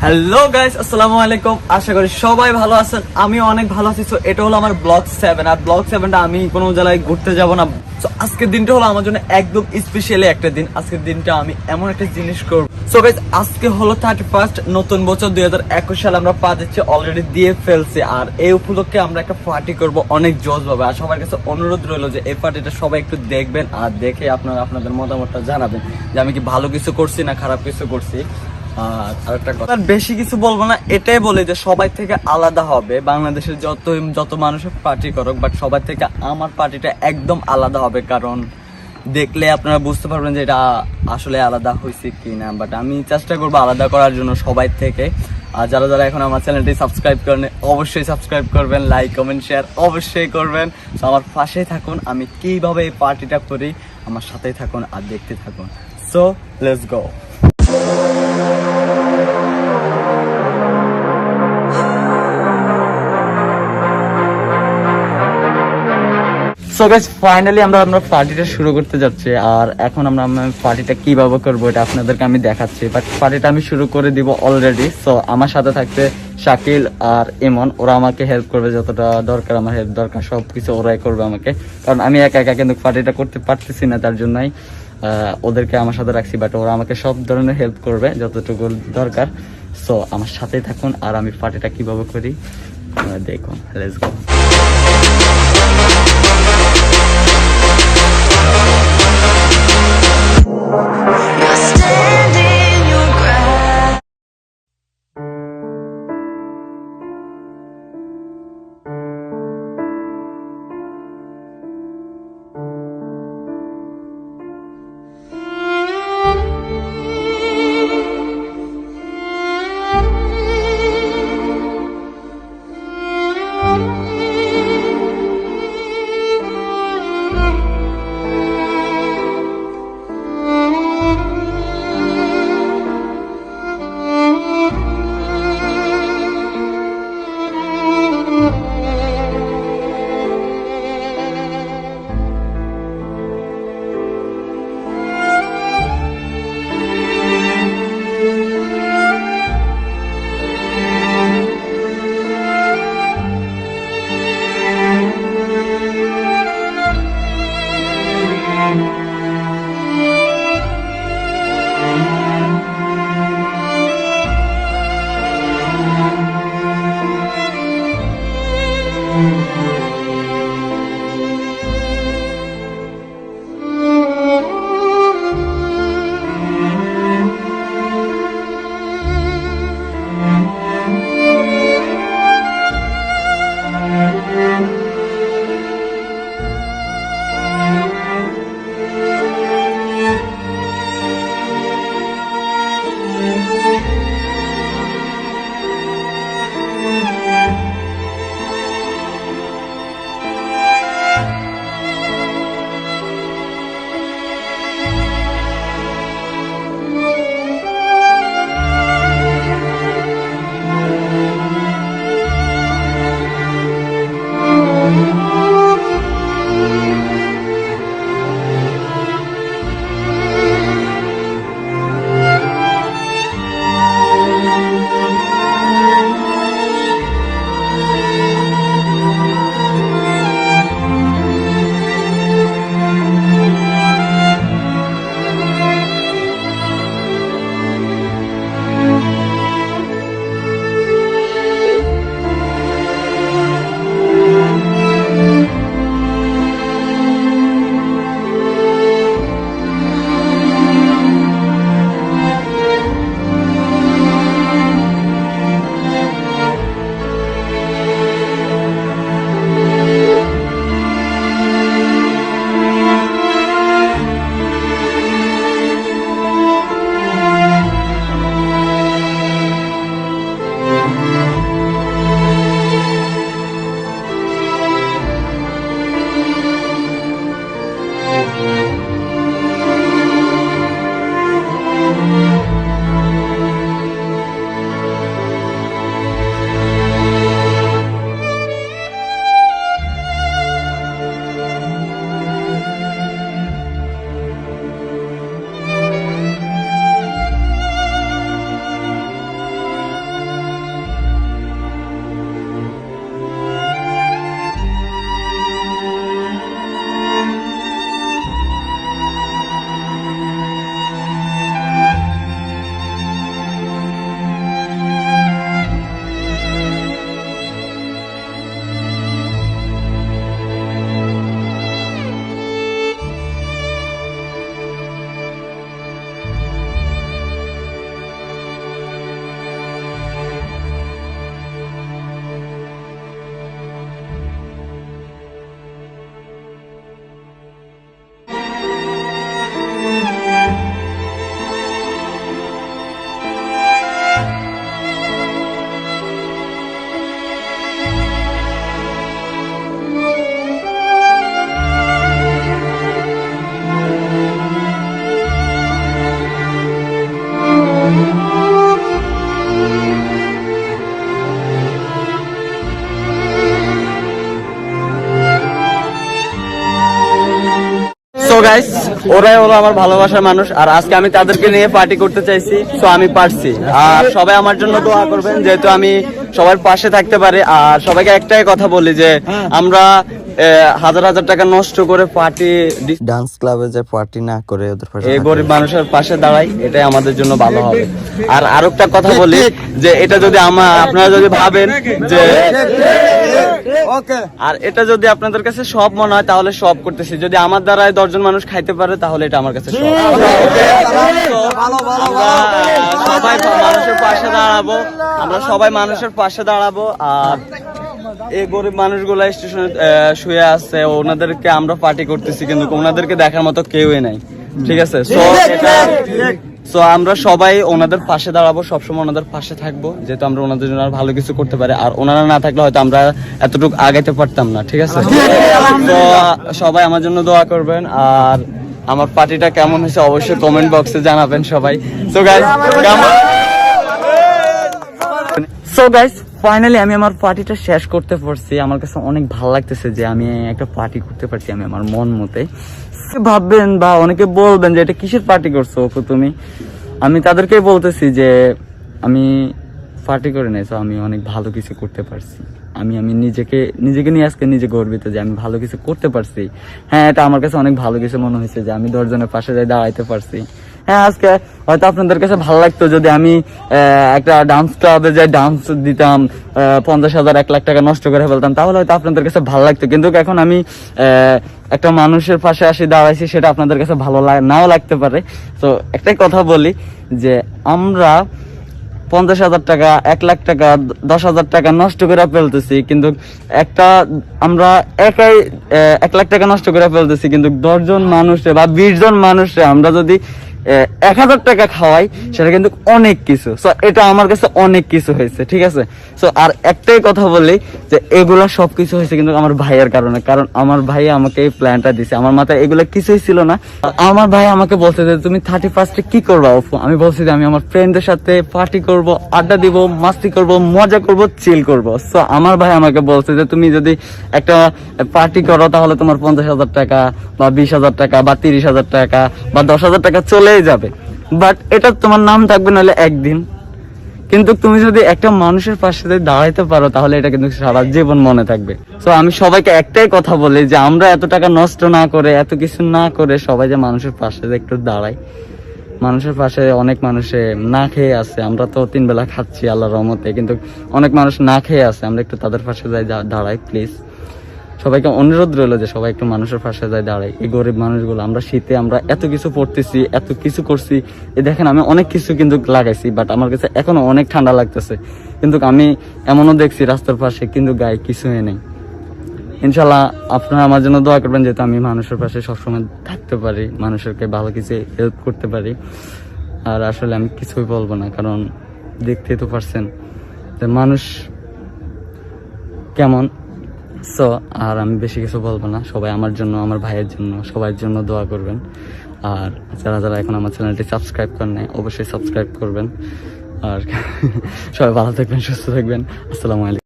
Hello guys, আসসালামু আলাইকুম। আশা করি সবাই ভালো আছেন, আমি অনেক ভালো আছি। তো এটা হলো আমার ব্লগ 7, আর ব্লগ 7টা আমি কোনো জায়গায় ঘুরতে যাব না। তো আজকের দিনটা হলো আমার জন্য একদম স্পেশালি একটা দিন। আজকের দিনটা আমি এমন একটা জিনিস করব। সো গাইস, আজকে হলো 31st, নতুন বছর 2021 সাল আমরা পা দিচ্ছি, অলরেডি দিয়ে ফেলছি। আর এই উপলক্ষে আমরা একটা পার্টি করব অনেক জোশ ভাবে। আর সবার কাছে অনুরোধ রইলো যে এই পার্টিটা সবাই একটু দেখবেন, আর দেখে আপনারা আপনাদের মতামতটা জানাবেন যে আমি কি ভালো কিছু করছি না খারাপ কিছু করছি। আর আরেকটা কথা, বেশি কিছু বলবো না, এটাই বলে যে সবাই থেকে আলাদা হবে। বাংলাদেশের যত মানুষের পার্টি করুক, বাট সবার থেকে আমার পার্টিটা একদম আলাদা হবে। কারণ দেখলে আপনারা বুঝতে পারবেন যে এটা আসলে আলাদা হয়েছে কিনা। বাট আমি চেষ্টা করবো আলাদা করার জন্য সবাই থেকে। আর যারা যারা এখন আমার চ্যানেলটি সাবস্ক্রাইব করেন, অবশ্যই সাবস্ক্রাইব করবেন, লাইক কমেন্ট শেয়ার অবশ্যই করবেন। তো আমার পাশেই থাকুন, আমি কিভাবে এই পার্টিটা করি আমার সাথেই থাকুন আর দেখতে থাকুন। So let's go. So guys, finally আমরা পার্টিটা শুরু করতে যাচ্ছি। আর এখন আমরা পার্টিটা কিভাবে করবো এটা আপনাদেরকে আমি দেখাচ্ছি। বাট পার্টিটা আমি শুরু করে দিব অলরেডি। সো আমার সাথে থাকতে শাকিল আর ইমন, ওরা আমাকে হেল্প করবে যতটা দরকার, আমার হেল্প দরকার সবকিছু ওরাই করবে আমাকে। কারণ আমি একা একা কিন্তু পার্টিটা করতে পারতেছি না, তার জন্যই ওদেরকে আমার সাথে রাখছি। বাট ওরা আমাকে সব ধরনের হেল্প করবে যতটুকু দরকার। সো আমার সাথেই থাকুন আর আমি পার্টিটা কিভাবে করি দেখুন। Let's go. গাইস, ওরাই হলো আমার ভালোবাসার মানুষ, আর আজকে আমি তাদেরকে নিয়ে পার্টি করতে চাইছি, তো আমি পারছি। আর সবাই আমার জন্য দোয়া করবেন, যেহেতু আমি সবার পাশে থাকতে পারি। আর সবাইকে একটাই কথা বলি যে আমরা হাজার হাজার টাকা নষ্ট করে পার্টি, ডান্স ক্লাবে যে পার্টি না করে ওদের পাশে, এই গরিব মানুষের পাশে দাঁড়াই, এটাই আমাদের জন্য ভালো হবে। আর আরেকটা কথা বলি যে এটা যদি আপনারা যদি ভাবেন যে আর এটা যদি আপনাদের কাছে সব মনে হয় তাহলে সব করতেছি, যদি আমার দ্বারাই 10 জন মানুষ খাইতে পারে তাহলে এটা আমার কাছে সব। সবাই মানুষের পাশে দাঁড়াবো, আমরা সবাই মানুষের পাশে দাঁড়াবো। আর এই গরিব মানুষগুলা স্টেশনে শুয়ে আছে, ওনাদেরকে আমরা পার্টি করতেছি, কিন্তু ওনাদেরকে দেখার মতো কেউই নাই, ঠিক আছে? সো আমরা সবাই ওনাদের পাশে দাঁড়াবো, সবসময় ওনাদের পাশে থাকবো, যেহেতু আমরা ওনাদের জন্য ভালো কিছু করতে পারি। আর ওনারা না থাকলে হয়তো আমরা এতটুকু আগাইতে পারতাম না, ঠিক আছে? তো সবাই আমার জন্য দোয়া করবেন। আর আমার পার্টিটা কেমন হয়েছে অবশ্যই কমেন্ট বক্সে জানাবেন সবাই। সো গাইস, ফাইনালি আমি আমার পার্টিটা শেষ করতে পারছি। আমার কাছে অনেক ভালো লাগতেছে যে আমি একটা পার্টি করতে পারছি আমি আমার মন মতে। ভাববেন বা অনেকে বলবেন যে এটা কিসের পার্টি করছো তুমি, আমি তাদেরকে বলতেছি যে আমি পার্টি করে নিয়েছো, আমি অনেক ভালো কিছু করতে পারছি। আমি নিজেকে নিয়ে আজকে নিজে গর্বিত যে আমি ভালো কিছু করতে পারছি। হ্যাঁ, এটা আমার কাছে অনেক ভালো কিছু মনে হয়েছে যে আমি 10 জনের পাশে যাই দাঁড়াইতে পারছি। হ্যাঁ, আজকে হয়তো আপনাদের কাছে ভালো লাগতো যদি আমি একটা ডান্স ক্লাবে যাই ডান্স দিতাম, 50,000 1 লাখ টাকা নষ্ট করে ফেলতাম, তাহলে হয়তো আপনাদের কাছে ভালো লাগতো। কিন্তু এখন আমি একটা মানুষের পাশে আসি দাঁড়াইছি, সেটা আপনাদের কাছে ভালো নাও লাগতে পারে। তো একটাই কথা বলি যে আমরা 50,000 টাকা 1 লাখ টাকা 10,000 টাকা নষ্ট করে ফেলতেছি, কিন্তু আমরা একাই 1 লাখ টাকা নষ্ট করে ফেলতেছি, কিন্তু 10 জন মানুষে বা 20 জন মানুষে আমরা যদি 1,000 টাকা খাওয়াই, সেটা কিন্তু অনেক কিছু। সো এটা আমার কাছে অনেক কিছু হয়েছে, ঠিক আছে? সো আর একটাই কথা বলি যে এগুলা সবকিছু হয়েছে কিন্তু আমার ভাইয়ের কারণে, কারণ আমার ভাই আমাকে এই প্ল্যানটা দিছে। আমার মাথায় এগুলা কিছুই ছিল না। আমার ভাই আমাকে বলছে যে তুমি 31-এ কি করবা অপু? আমি বলছি যে আমি আমার ফ্রেন্ডদের সাথে পার্টি করব, আড্ডা দিব, মাস্তি করব, মজা করব, চিল করব। সো আমার ভাই আমাকে বলছে যে তুমি যদি একটা পার্টি করো তাহলে তোমার 50,000 টাকা বা 20,000 টাকা বা 30,000 টাকা বা 10,000 টাকা চলে যাবে, বাট এটা তোমার নাম থাকবে নাহলে একদিন। কিন্তু তুমি যদি একটা মানুষের পাশে দাঁড়াইতে পারো তাহলে এটা কিন্তু সারা জীবন মনে থাকবে। তো আমি সবাইকে একটাই কথা বলি যে আমরা এত টাকা নষ্ট না করে, এত কিছু না করে, সবাই যে মানুষের পাশে একটু দাঁড়াই। মানুষের পাশে অনেক মানুষে না খেয়ে আছে, আমরা তো 3 বেলা খাচ্ছি আল্লাহর রহমতে, কিন্তু অনেক মানুষ না খেয়ে আছে, আমরা একটু তাদের পাশে যাই দাঁড়াই প্লিজ। সবাইকে অনুরোধ রইল যে সবাই একটু মানুষের পাশে যায় দাঁড়াই। এই গরিব মানুষগুলো, আমরা শীতে আমরা এত কিছু পড়তেছি, এত কিছু করছি, এই দেখেন আমি অনেক কিছু কিন্তু লাগাইছি, বাট আমার কাছে এখনো অনেক ঠান্ডা লাগতেছে। কিন্তু আমি এমনও দেখছি রাস্তার পাশে কিন্তু গায়ে কিছুই নেই। ইনশাল্লাহ আপনারা আমার জন্য দোয়া করবেন, যেহেতু আমি মানুষের পাশে সবসময় থাকতে পারি, মানুষকে ভালো কিছু হেল্প করতে পারি। আর আসলে আমি কিছুই বলবো না, কারণ দেখতেই তো পারছেন যে মানুষ কেমন। সো আর আমি বেশি কিছু বলবো না। সবাই আমার জন্য, আমার ভাইয়ের জন্য, সবার জন্য দোয়া করবেন। আর যারা যারা এখন আমার চ্যানেলটি সাবস্ক্রাইব করেন নাই, অবশ্যই সাবস্ক্রাইব করবেন। আর সবাই ভালো থাকবেন, সুস্থ থাকবেন। আসসালামু আলাইকুম।